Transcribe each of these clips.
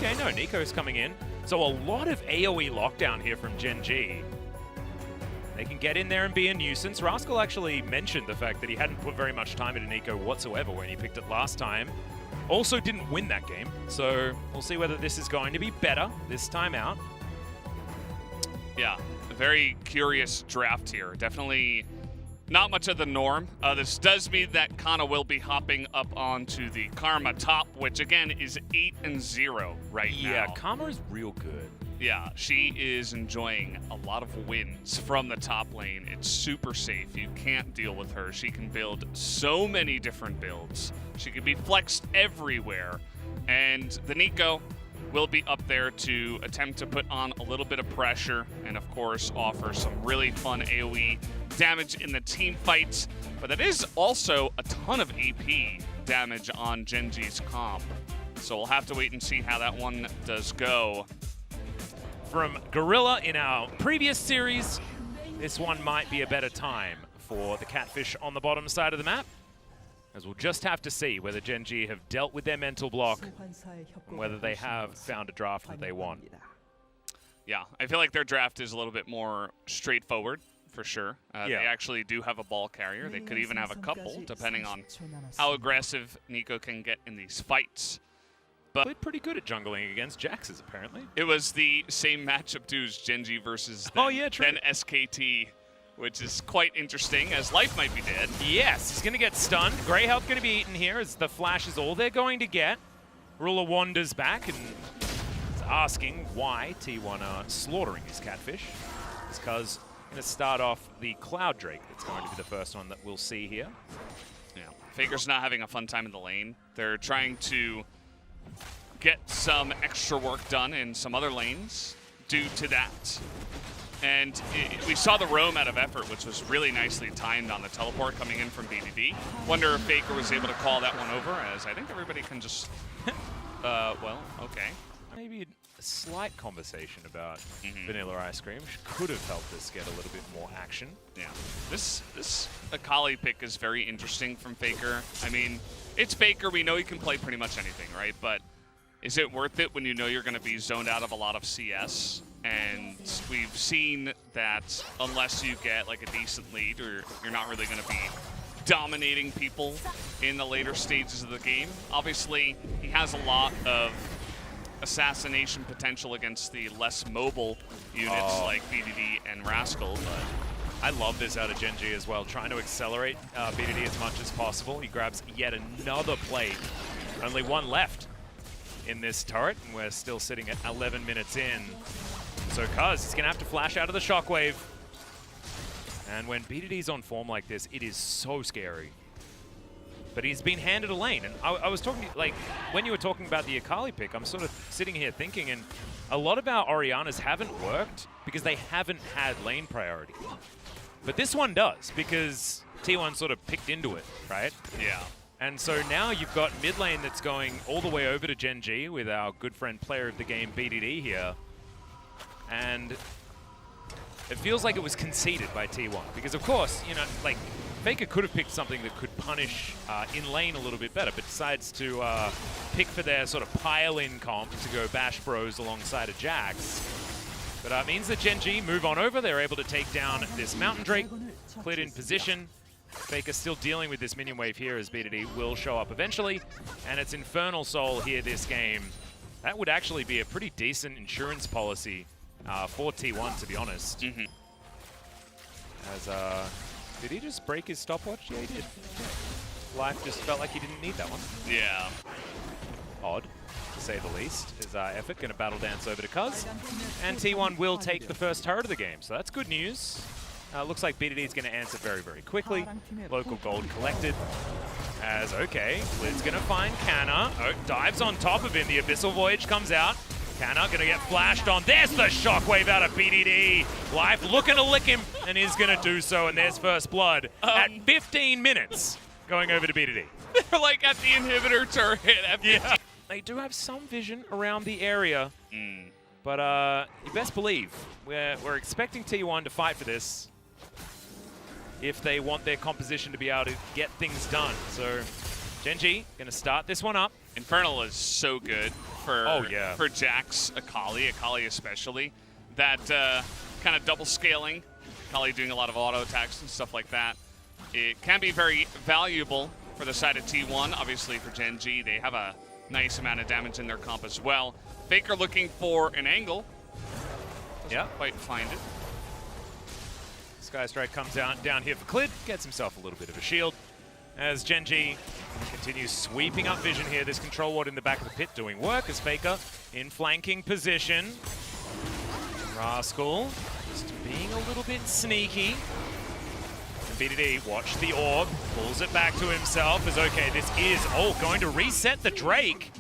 Okay, no, Nico's coming in. So a lot of AoE lockdown here from Gen G. They can get in there and be a nuisance. Rascal actually mentioned the fact that he hadn't put very much time into Nico whatsoever when he picked it last time. Also didn't win that game, so we'll see whether this is going to be better this time out. Yeah, a very curious draft here. Definitely not much of the norm. This does mean that Kana will be hopping up onto the Karma top, which again is 8-0 right now. Yeah, Karma is real good. Yeah, she is enjoying a lot of wins from the top lane. It's super safe. You can't deal with her. She can build so many different builds. She can be flexed everywhere. And the Nico will be up there to attempt to put on a little bit of pressure and, of course, offer some really fun AoE damage in the team fights. But that is also a ton of AP damage on Gen G's comp. So we'll have to wait and see how that one does go. From Gorilla in our previous series, this one might be a better time for the Catfish on the bottom side of the map, as we'll just have to see whether Gen G have dealt with their mental block and whether they have found a draft that they want. Yeah, I feel like their draft is a little bit more straightforward, for sure. They actually do have a ball carrier. They could even have a couple, depending on how aggressive Nico can get in these fights. But played pretty good at jungling against Jax's, apparently. It was the same matchup too as Gen G versus then SKT, which is quite interesting, as Life might be dead. Yes, he's going to get stunned. Grey Health going to be eaten here, as the flash is all they're going to get. Ruler wanders back and is asking why T1 are slaughtering his Catfish. It's because going to start off the Cloud Drake. That's going to be the first one that we'll see here. Yeah, Faker's not having a fun time in the lane. They're trying to get some extra work done in some other lanes due to that. And we saw the roam out of effort, which was really nicely timed on the teleport coming in from BDD. Wonder if Faker was able to call that one over, as I think everybody can just, well, okay. Maybe a slight conversation about vanilla ice cream could have helped us get a little bit more action. Yeah, this Akali pick is very interesting from Faker. I mean, it's Faker, we know he can play pretty much anything, right? But is it worth it when you know you're going to be zoned out of a lot of CS? And we've seen that unless you get like a decent lead, or you're not really going to be dominating people in the later stages of the game. Obviously, he has a lot of assassination potential against the less mobile units like BDD and Rascal, but I love this out of Gen G as well, trying to accelerate BDD as much as possible. He grabs yet another plate. Only one left in this turret, and we're still sitting at 11 minutes in. So Kuz is going to have to flash out of the shockwave. And when BDD's on form like this, it is so scary. But he's been handed a lane. And I was talking, like, when you were talking about the Akali pick, I'm sort of sitting here thinking, and a lot of our Orianas haven't worked because they haven't had lane priority. But this one does, because T1 sort of picked into it, right? Yeah. And so now you've got mid lane that's going all the way over to Gen G with our good friend player of the game, BDD here. And it feels like it was conceded by T1. Because of course, you know, like, Faker could have picked something that could punish in lane a little bit better, but decides to pick for their sort of pile-in comp to go Bash Bros alongside of Jax. But it means that Gen G move on over. They're able to take down this Mountain Drake, cleared in position. Faker still dealing with this minion wave here as BDD will show up eventually. And it's Infernal Soul here this game. That would actually be a pretty decent insurance policy for T1, to be honest. As, did he just break his stopwatch? Yeah, he did. Life just felt like he didn't need that one. Yeah. Odd, to say the least. Is effort going to battle dance over to Kuz. And T1 will take the first turret of the game, so that's good news. Looks like BDD is going to answer very, very quickly. Local gold collected. As, okay, Lid's going to find Kana. Oh, dives on top of him. The Abyssal Voyage comes out. Kana going to get flashed on. There's the shockwave out of BDD. Life looking to lick him, and is going to do so. And there's first blood at 15 minutes going over to BDD. They're like at the inhibitor turret at 15. Yeah. They do have some vision around the area. But you best believe we're expecting T1 to fight for this if they want their composition to be able to get things done. So Gen G going to start this one up. Infernal is so good. for Jack's Akali especially. That kind of double scaling, Akali doing a lot of auto attacks and stuff like that. It can be very valuable for the side of T1. Obviously for Gen G, they have a nice amount of damage in their comp as well. Faker looking for an angle. Doesn't quite find it. Sky Strike comes down here for Clid, gets himself a little bit of a shield. As Gen G continues sweeping up vision here, this control ward in the back of the pit doing work as Faker in flanking position. Rascal just being a little bit sneaky. And BDD, watch the orb, pulls it back to himself as okay, this is, going to reset the Drake.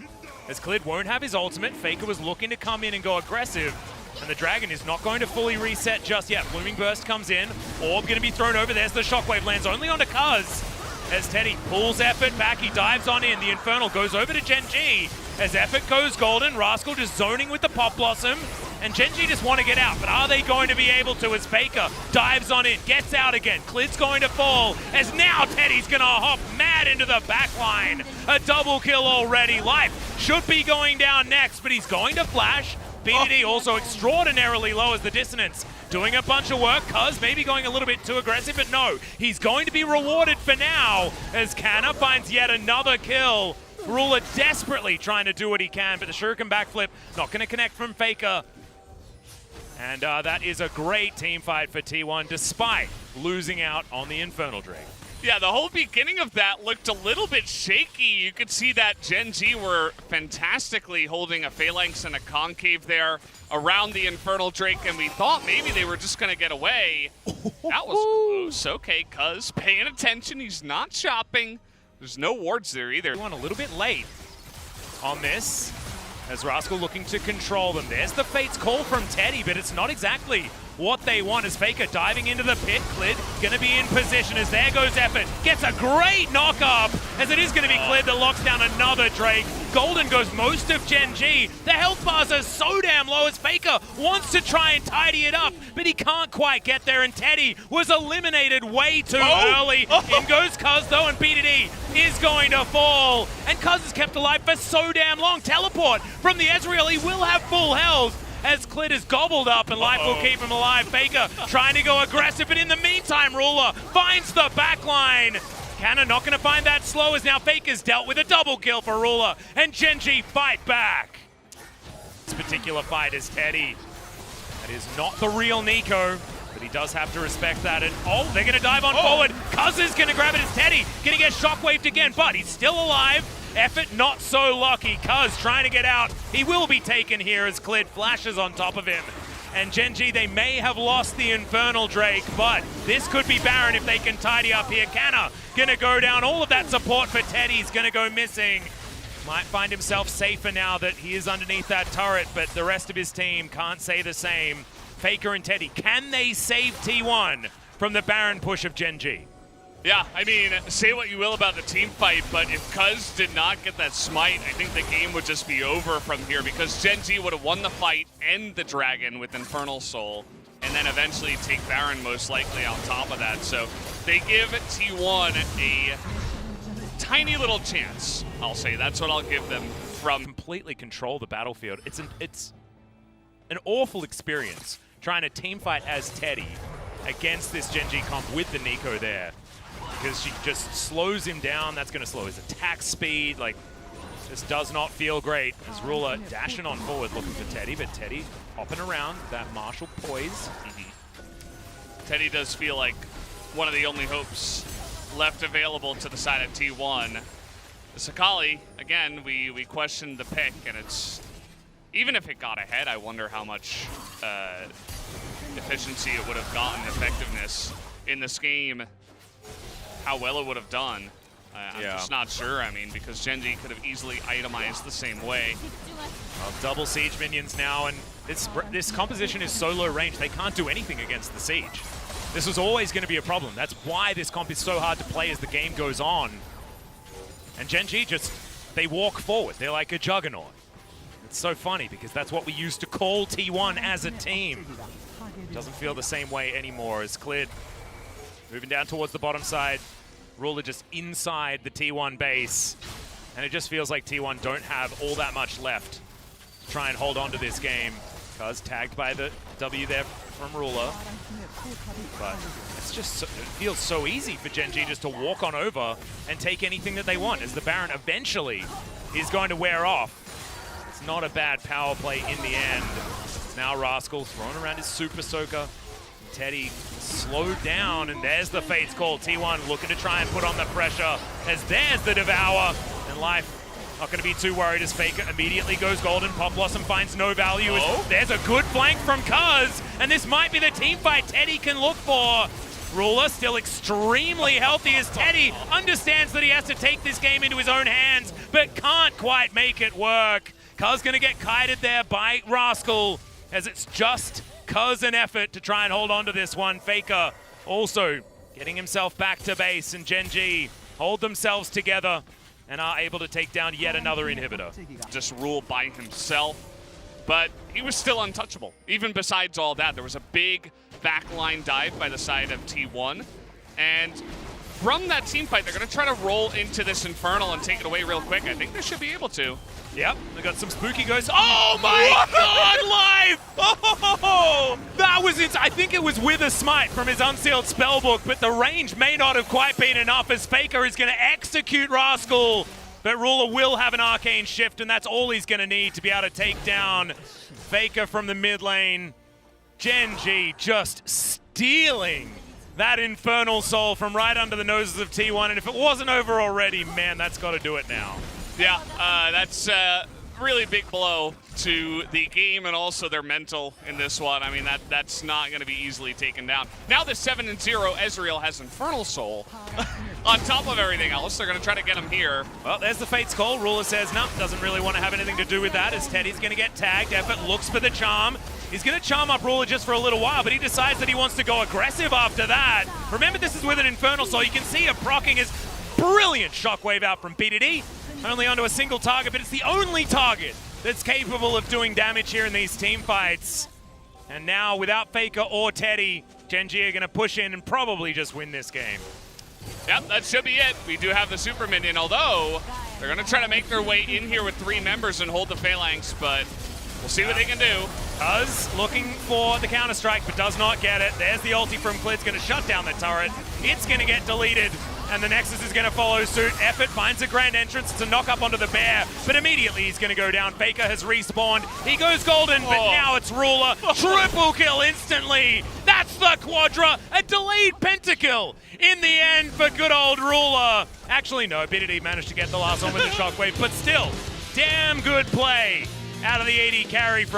As Clid won't have his ultimate, Faker was looking to come in and go aggressive. And the Dragon is not going to fully reset just yet. Blooming Burst comes in, orb going to be thrown over, there's the Shockwave, lands only onto Cuz. As Teddy pulls Effort back, he dives on in. The Infernal goes over to Gen G. As Effort goes golden, Rascal just zoning with the Pop Blossom. And Gen G just want to get out, but are they going to be able to as Faker dives on in, gets out again. Clid's going to fall, as now Teddy's going to hop mad into the back line. A double kill already. Life should be going down next, but he's going to flash. BDD also extraordinarily low as the Dissonance. Doing a bunch of work, Cuz maybe going a little bit too aggressive, but no, he's going to be rewarded for now as Canna finds yet another kill. Ruler desperately trying to do what he can, but the Shuriken backflip not going to connect from Faker. And that is a great team fight for T1 despite losing out on the Infernal Drake. Yeah, the whole beginning of that looked a little bit shaky. You could see that Gen G were fantastically holding a Phalanx and a Concave there around the Infernal Drake, and we thought maybe they were just going to get away. That was close. Okay, Cuz paying attention. He's not shopping. There's no wards there either. One a little bit late on this, as Rascal looking to control them. There's the Fate's call from Teddy, but it's not exactly what they want as Faker diving into the pit. Clid going to be in position as there goes Effort. Gets a great knock up as it is going to be Clid that locks down another Drake. Golden goes most of Gen G. The health bars are so damn low as Faker wants to try and tidy it up, but he can't quite get there, and Teddy was eliminated way too early. In goes Cuz though, and BDD is going to fall. And Cuz is kept alive for so damn long. Teleport from the Ezreal, he will have full health. As Clid is gobbled up and life will keep him alive. Faker trying to go aggressive, but in the meantime, Ruler finds the backline. Canna not going to find that slow as now Faker's dealt with a double kill for Ruler, and Gen G fight back. This particular fight is Teddy. That is not the real Nico, but he does have to respect that. And they're going to dive on forward. Cuz is going to grab it as Teddy going to get shockwaved again, but he's still alive. Effort not so lucky. Cuz trying to get out. He will be taken here as Clid flashes on top of him. And Gen G, they may have lost the Infernal Drake, but this could be Baron if they can tidy up here. Canna gonna go down. All of that support for Teddy's gonna go missing. Might find himself safer now that he is underneath that turret, but the rest of his team can't say the same. Faker and Teddy, can they save T1 from the Baron push of Gen G? Yeah, I mean, say what you will about the team fight, but if Cuz did not get that smite, I think the game would just be over from here because Gen G would have won the fight and the Dragon with Infernal Soul, and then eventually take Baron most likely on top of that. So they give T1 a tiny little chance, I'll say. That's what I'll give them from... Completely control the battlefield. It's an awful experience trying to team fight as Teddy against this Gen G comp with the Nico there. Because she just slows him down. That's going to slow his attack speed. Like, this does not feel great. As Ruler dashing on forward looking for Teddy, but Teddy hopping around that martial poise. Teddy does feel like one of the only hopes left available to the side of T1. Sakali, again, we questioned the pick, and it's... Even if it got ahead, I wonder how much efficiency it would have gotten, effectiveness in this game. How well it would have done. I'm just not sure, I mean, because Gen G could have easily itemized the same way. Well, double siege minions now, and this composition is so low range, they can't do anything against the siege. This was always going to be a problem. That's why this comp is so hard to play as the game goes on. And Gen G just, they walk forward. They're like a juggernaut. It's so funny because that's what we used to call T1 as a team. It doesn't feel the same way anymore as Clid moving down towards the bottom side. Ruler just inside the T1 base. And it just feels like T1 don't have all that much left try and hold on to this game. Cuz tagged by the W there from Ruler. But it's just, it feels so easy for Gen G just to walk on over and take anything that they want, as the Baron eventually is going to wear off. It's not a bad power play in the end. Now Rascal thrown around his Super Soaker. Teddy slowed down, and there's the Fate's call. T1 looking to try and put on the pressure, as there's the Devour. And Life not going to be too worried as Faker immediately goes golden. Pop Blossom finds no value. There's a good flank from Cuz, and this might be the team fight Teddy can look for. Ruler still extremely healthy as Teddy understands that he has to take this game into his own hands, but can't quite make it work. Cuz going to get kited there by Rascal, as it's just Cuz an effort to try and hold on to this one. Faker also getting himself back to base, and Gen G hold themselves together and are able to take down yet another inhibitor. Just ruled by himself, but he was still untouchable. Even besides all that, there was a big backline dive by the side of T1, and from that team fight, they're going to try to roll into this Infernal and take it away real quick. I think they should be able to. Yep, they got some spooky ghosts. Oh my god, Life! Oh, that was it. I think it was Wither Smite from his unsealed spellbook, but the range may not have quite been enough, as Faker is going to execute Rascal. But Ruler will have an arcane shift, and that's all he's going to need to be able to take down Faker from the mid lane. Gen G just stealing that Infernal Soul from right under the noses of T1, and if it wasn't over already, man, that's got to do it now. Yeah, that's a really big blow to the game and also their mental in this one. I mean, that's not going to be easily taken down. Now the 7-0 Ezreal has Infernal Soul. On top of everything else, they're going to try to get him here. Well, there's the Fate's call. Ruler says, no, doesn't really want to have anything to do with that, as Teddy's going to get tagged. Effort looks for the charm. He's going to charm up Ruler just for a little while, but he decides that he wants to go aggressive after that. Remember, this is with an Infernal Soul. You can see him proccing his brilliant shockwave out from BDD. Only onto a single target, but it's the only target that's capable of doing damage here in these team fights. And now, without Faker or Teddy, Gen G are going to push in and probably just win this game. Yep, that should be it. We do have the Super Minion, although they're going to try to make their way in here with 3 members and hold the Phalanx, but we'll see what they can do. Cuz looking for the counter-strike, but does not get it. There's the ulti from Klid's going to shut down the turret. It's going to get deleted, and the Nexus is going to follow suit. Effort finds a grand entrance to knock up onto the bear, but immediately he's going to go down. Faker has respawned. He goes golden, but now it's Ruler. Triple kill instantly. That's the Quadra. A delayed pentakill in the end for good old Ruler. Actually, no, BDD managed to get the last one with the shockwave, but still, damn good play out of the AD carry from